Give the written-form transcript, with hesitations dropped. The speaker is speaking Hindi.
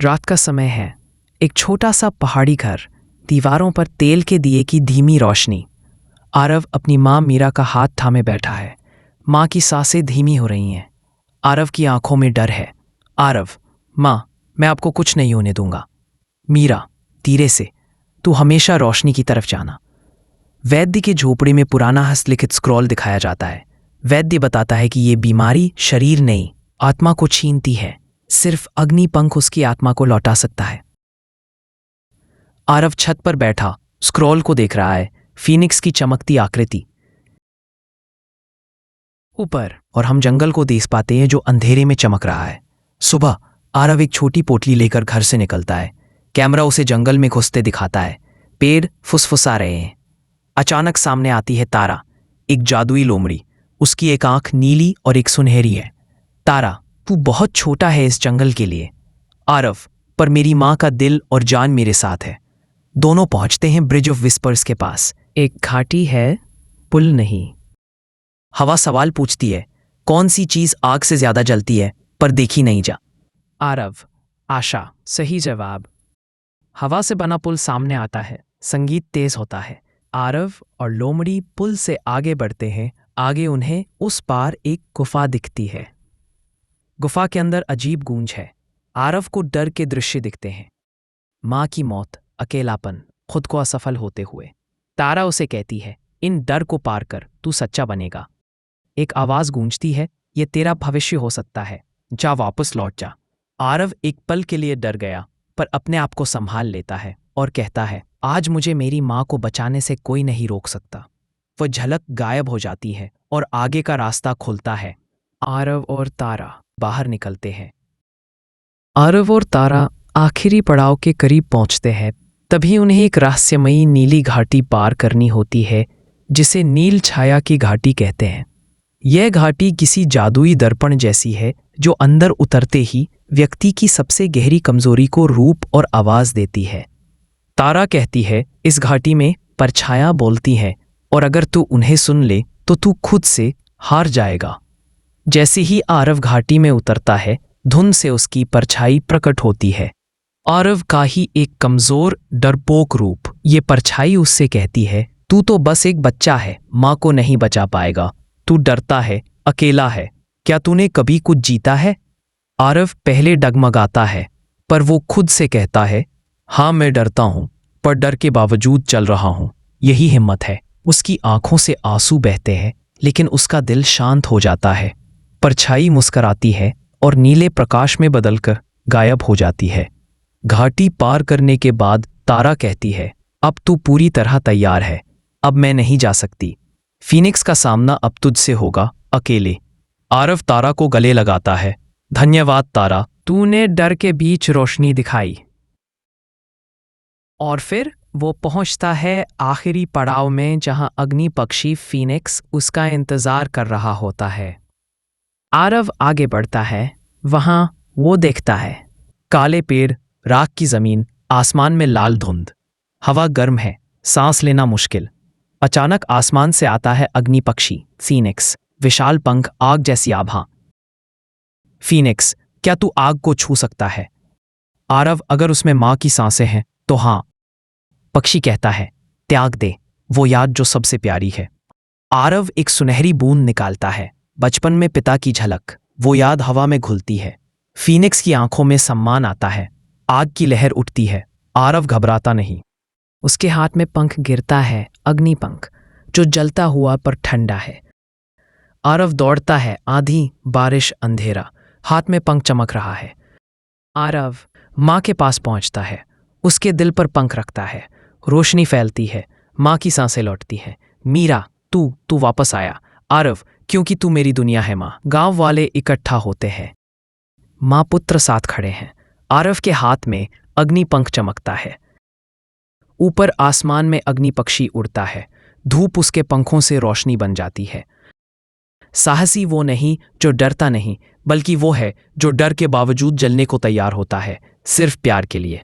रात का समय है। एक छोटा सा पहाड़ी घर, दीवारों पर तेल के दिए की धीमी रोशनी। आरव अपनी माँ मीरा का हाथ थामे बैठा है। माँ की सांसें धीमी हो रही हैं। आरव की आंखों में डर है। आरव, माँ, मैं आपको कुछ नहीं होने दूंगा। मीरा, धीरे से, तू हमेशा रोशनी की तरफ जाना। वैद्य की झोपड़ी में पुराना हस्तलिखित स्क्रॉल दिखाया जाता है। वैद्य बताता है कि ये बीमारी शरीर नहीं, आत्मा को छीनती है। सिर्फ अग्निपंख उसकी आत्मा को लौटा सकता है। आरव छत पर बैठा स्क्रॉल को देख रहा है। फीनिक्स की चमकती आकृति ऊपर, और हम जंगल को देख पाते हैं जो अंधेरे में चमक रहा है। सुबह आरव एक छोटी पोटली लेकर घर से निकलता है। कैमरा उसे जंगल में घुसते दिखाता है। पेड़ फुसफुसा रहे हैं। अचानक सामने आती है तारा, एक जादुई लोमड़ी। उसकी एक आंख नीली और एक सुनहरी है। तारा, तू बहुत छोटा है इस जंगल के लिए। आरव, पर मेरी माँ का दिल और जान मेरे साथ है। दोनों पहुंचते हैं ब्रिज ऑफ विस्पर्स के पास। एक घाटी है, पुल नहीं। हवा सवाल पूछती है, कौन सी चीज आग से ज्यादा जलती है पर देखी नहीं जा? आरव, आशा। सही जवाब। हवा से बना पुल सामने आता है। संगीत तेज होता है। आरव और लोमड़ी पुल से आगे बढ़ते हैं। आगे उन्हें उस पार एक गुफा दिखती है। गुफा के अंदर अजीब गूंज है। आरव को डर के दृश्य दिखते हैं। माँ की मौत, अकेलापन, खुद को असफल होते हुए। तारा उसे कहती है, इन डर को पार कर, तू सच्चा बनेगा। एक आवाज गूंजती है, ये तेरा भविष्य हो सकता है, जा वापस लौट जा। आरव एक पल के लिए डर गया, पर अपने आप को संभाल लेता है और कहता है, आज मुझे मेरी माँ को बचाने से कोई नहीं रोक सकता। वह झलक गायब हो जाती है और आगे का रास्ता खुलता है। आरव और तारा बाहर निकलते हैं। आरव और तारा आखिरी पड़ाव के करीब पहुंचते हैं। तभी उन्हें एक रहस्यमयी नीली घाटी पार करनी होती है, जिसे नील छाया की घाटी कहते हैं। यह घाटी किसी जादुई दर्पण जैसी है, जो अंदर उतरते ही व्यक्ति की सबसे गहरी कमजोरी को रूप और आवाज देती है। तारा कहती है, इस घाटी में परछाया बोलती हैं, और अगर तू उन्हें सुन ले तो तू खुद से हार जाएगा। जैसे ही आरव घाटी में उतरता है, धुंध से उसकी परछाई प्रकट होती है। आरव का ही एक कमजोर डरपोक रूप। ये परछाई उससे कहती है, तू तो बस एक बच्चा है, माँ को नहीं बचा पाएगा। तू डरता है, अकेला है। क्या तूने कभी कुछ जीता है? आरव पहले डगमगाता है, पर वो खुद से कहता है, हाँ मैं डरता हूं, पर डर के बावजूद चल रहा हूं। यही हिम्मत है। उसकी आंखों से आंसू बहते हैं, लेकिन उसका दिल शांत हो जाता है। परछाई मुस्कराती है और नीले प्रकाश में बदलकर गायब हो जाती है। घाटी पार करने के बाद तारा कहती है, अब तू पूरी तरह तैयार है। अब मैं नहीं जा सकती। फीनिक्स का सामना अब तुझसे होगा, अकेले। आरव तारा को गले लगाता है। धन्यवाद तारा, तूने डर के बीच रोशनी दिखाई। और फिर वो पहुंचता है आखिरी पड़ाव में, जहां अग्नि पक्षी फीनिक्स उसका इंतजार कर रहा होता है। आरव आगे बढ़ता है। वहां वो देखता है काले पेड़, राख की जमीन, आसमान में लाल धुंध। हवा गर्म है, सांस लेना मुश्किल। अचानक आसमान से आता है अग्नि पक्षी फीनिक्स, विशाल पंख, आग जैसी आभा। फीनिक्स, क्या तू आग को छू सकता है? आरव, अगर उसमें माँ की सांसें हैं तो हाँ। पक्षी कहता है, त्याग दे वो याद जो सबसे प्यारी है। आरव एक सुनहरी बूंद निकालता है, बचपन में पिता की झलक। वो याद हवा में घुलती है। फीनिक्स की आंखों में सम्मान आता है। आग की लहर उठती है। आरव घबराता नहीं। उसके हाथ में पंख गिरता है, अग्निपंख, जो जलता हुआ पर ठंडा है। आरव दौड़ता है। आंधी, बारिश, अंधेरा, हाथ में पंख चमक रहा है। आरव माँ के पास पहुंचता है। उसके दिल पर पंख रखता है। रोशनी फैलती है। माँ की सांसें लौटती हैं। मीरा, तू वापस आया। आरव, क्योंकि तू मेरी दुनिया है माँ। गांव वाले इकट्ठा होते हैं। माँ पुत्र साथ खड़े हैं। आरव के हाथ में अग्निपंख चमकता है। ऊपर आसमान में अग्नि पक्षी उड़ता है। धूप उसके पंखों से रोशनी बन जाती है। साहसी वो नहीं जो डरता नहीं, बल्कि वो है जो डर के बावजूद जलने को तैयार होता है, सिर्फ प्यार के लिए।